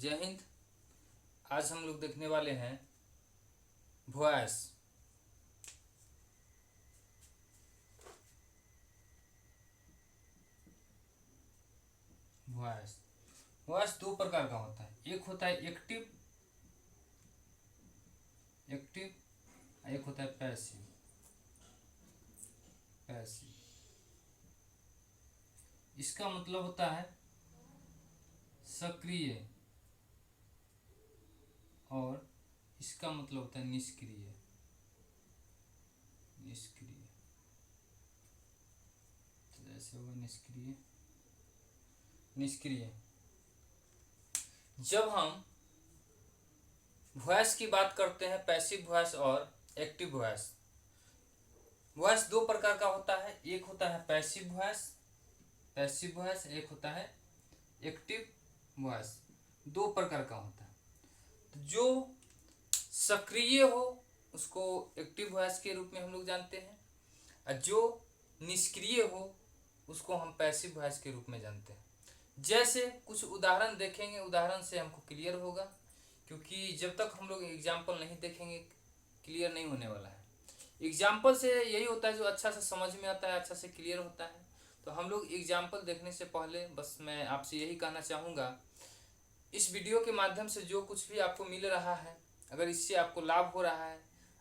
जय हिंद। आज हम लोग देखने वाले हैं वॉइस। वॉइस वॉइस दो प्रकार का होता है। एक होता है एक्टिव एक होता है पैसिव। इसका मतलब होता है सक्रिय और इसका मतलब होता है निष्क्रिय। तो जैसे होगा निष्क्रिय। जब हम वॉइस की बात करते हैं, पैसिव वॉइस और एक्टिव वॉइस। वॉइस दो प्रकार का होता है। एक होता है पैसिव वॉइस, एक होता है एक्टिव वॉइस। दो प्रकार का होता है। तो जो सक्रिय हो उसको एक्टिव वॉइस के रूप में हम लोग जानते हैं, और जो निष्क्रिय हो उसको हम पैसिव वॉइस के रूप में जानते हैं। जैसे कुछ उदाहरण देखेंगे, उदाहरण से हमको क्लियर होगा, क्योंकि जब तक हम लोग एग्जाम्पल नहीं देखेंगे क्लियर नहीं होने वाला है। एग्जाम्पल से यही होता है जो अच्छा से समझ में आता है, अच्छा से क्लियर होता है। तो हम लोग एग्जाम्पल देखने से पहले बस मैं आपसे यही कहना चाहूँगा, इस वीडियो के माध्यम से जो कुछ भी आपको मिल रहा है, अगर इससे आपको लाभ हो रहा है,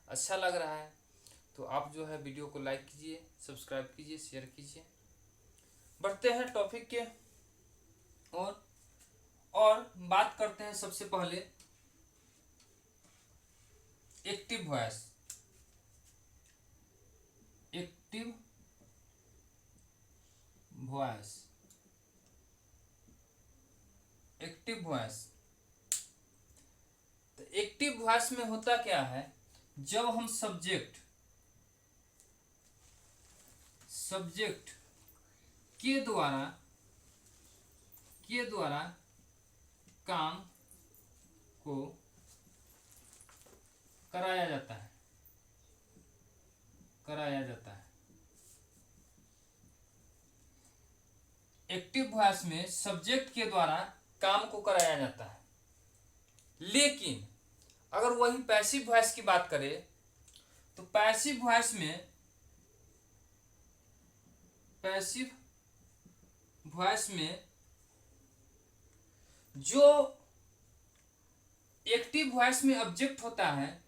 अच्छा लग रहा है, तो आप जो है वीडियो को लाइक कीजिए, सब्सक्राइब कीजिए, शेयर कीजिए। बढ़ते हैं टॉपिक के और बात करते हैं सबसे पहले एक्टिव वॉइस। तो एक्टिव वॉइस में होता क्या है, जब हम सब्जेक्ट के द्वारा काम को कराया जाता है। एक्टिव वॉइस में सब्जेक्ट के द्वारा काम को कराया जाता है। लेकिन अगर वही पैसिव वॉइस की बात करें तो पैसिव वॉइस में जो एक्टिव वॉइस में ऑब्जेक्ट होता है,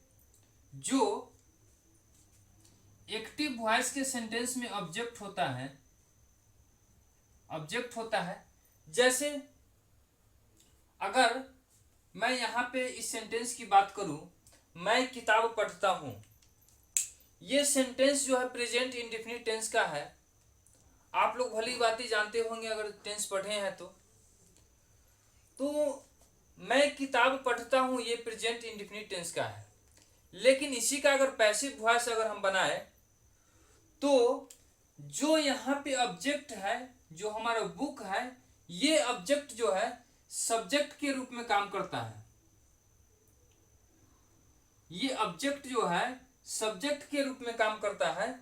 जो एक्टिव वॉइस के सेंटेंस में ऑब्जेक्ट होता है, जैसे अगर मैं यहां पे इस सेंटेंस की बात करूं, मैं किताब पढ़ता हूं, ये सेंटेंस जो है प्रेजेंट इंडेफिनिट टेंस का है। आप लोग भली बात जानते होंगे अगर टेंस पढ़े हैं तो मैं किताब पढ़ता हूं ये प्रेजेंट इंडेफिनिट टेंस का है। लेकिन इसी का अगर पैसिव वॉइस अगर हम बनाए तो जो यहाँ पे ऑब्जेक्ट है, जो हमारा बुक है, ये ऑब्जेक्ट जो है सब्जेक्ट के रूप में काम करता है। ये ऑब्जेक्ट जो है सब्जेक्ट के रूप में काम करता है,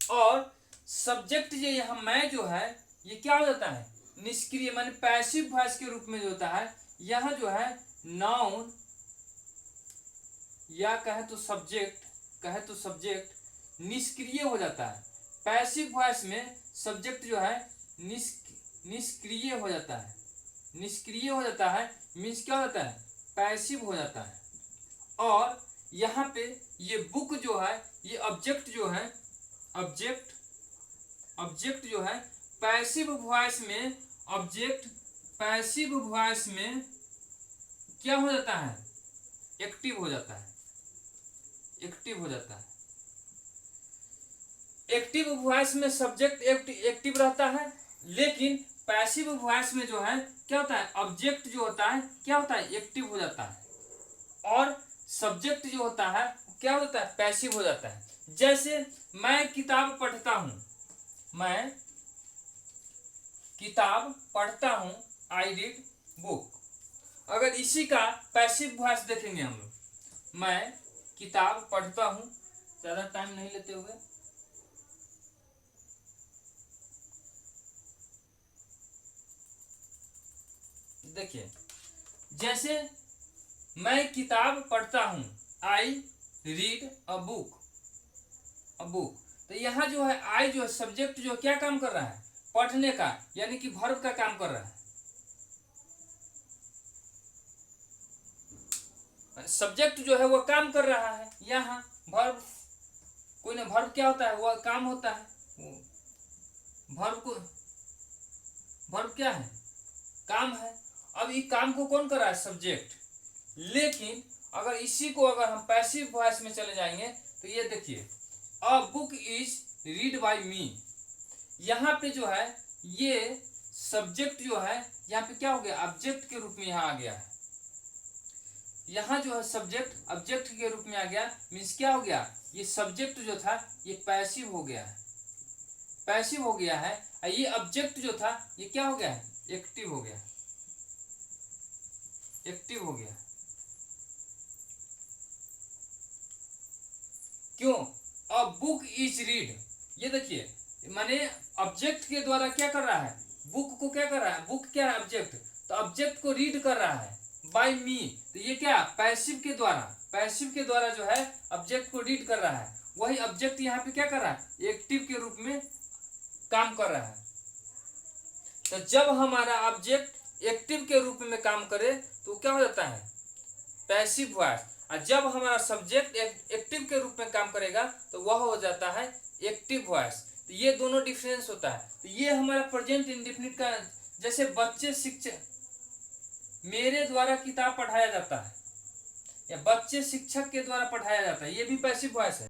और सब्जेक्ट जो यहाँ मैं जो है ये क्या हो जाता है, निष्क्रिय, माने पैसिव वॉइस के रूप में जो होता है। यहाँ जो है नाउन या कहे तो सब्जेक्ट निष्क्रिय हो जाता है। पैसिव वॉइस में सब्जेक्ट जो है निष्क्रिय हो जाता है। मीन्स क्या हो जाता है, पैसिव हो जाता है। और यहाँ पे ये बुक जो है, ये ऑब्जेक्ट जो है पैसिव वॉइस में ऑब्जेक्ट पैसिव वॉइस में क्या हो जाता है, एक्टिव हो जाता है। एक्टिव वॉइस में सब्जेक्ट एक्टिव रहता है, लेकिन पैसिव वॉइस में जो है क्या होता है, ऑब्जेक्ट जो होता है क्या होता है, एक्टिव हो जाता है, और सब्जेक्ट जो होता है क्या होता है, पैसिव हो जाता है। जैसे मैं किताब पढ़ता हूं, आई रीड बुक। अगर इसी का पैसिव वॉइस देखेंगे हम लोग, मैं किताब पढ़ता हूं, ज्यादा टाइम नहीं लेते हुए, देखिए जैसे मैं किताब पढ़ता हूं, I read a book, a book. तो यहाँ जो है आई जो है सब्जेक्ट जो क्या काम कर रहा है, पढ़ने का, यानी कि वर्ब का काम कर रहा है। सब्जेक्ट जो है वो काम कर रहा है, यहाँ वर्ब, कोई ना वर्ब क्या होता है, वह काम होता है। वर्ब को, वर्ब क्या है, काम है। अब ये काम को कौन कर रहा है, सब्जेक्ट। लेकिन अगर इसी को अगर हम पैसिव वॉइस में चले जाएंगे तो ये देखिए, a book is read by me. यहाँ पे जो है ये सब्जेक्ट जो है यहाँ पे क्या हो गया, ऑब्जेक्ट के रूप में यहाँ आ गया है। यहाँ जो है सब्जेक्ट ऑब्जेक्ट के रूप में आ गया, मीन्स क्या हो गया, ये सब्जेक्ट जो था ये पैसिव हो गया है, पैसिव हो गया है। और ये ऑब्जेक्ट जो था ये क्या हो गया है, एक्टिव हो गया, एक्टिव हो गया। क्यों, अ बुक इज रीड, ये देखिए माने ऑब्जेक्ट के द्वारा क्या कर रहा है, बुक को क्या कर रहा है, बुक क्या है ऑब्जेक्ट, तो ऑब्जेक्ट को रीड कर रहा है बाय मी। तो ये क्या, पैसिव के द्वारा, पैसिव के द्वारा जो है ऑब्जेक्ट को रीड कर रहा है। वही ऑब्जेक्ट यहाँ पे क्या कर रहा है, एक्टिव के रूप में काम कर रहा है। तो जब हमारा ऑब्जेक्ट एक्टिव के रूप में काम करे तो क्या हो जाता है, पैसिव वॉइस। और जब हमारा सब्जेक्ट एक्टिव के रूप में काम करेगा तो वह हो जाता है एक्टिव वॉइस। तो ये दोनों डिफरेंस होता है। तो ये हमारा प्रेजेंट इंडेफिनिट का, जैसे बच्चे शिक्षक, मेरे द्वारा किताब पढ़ाया जाता है, या बच्चे शिक्षक के द्वारा पढ़ाया जाता है, ये भी पैसिव वॉइस है।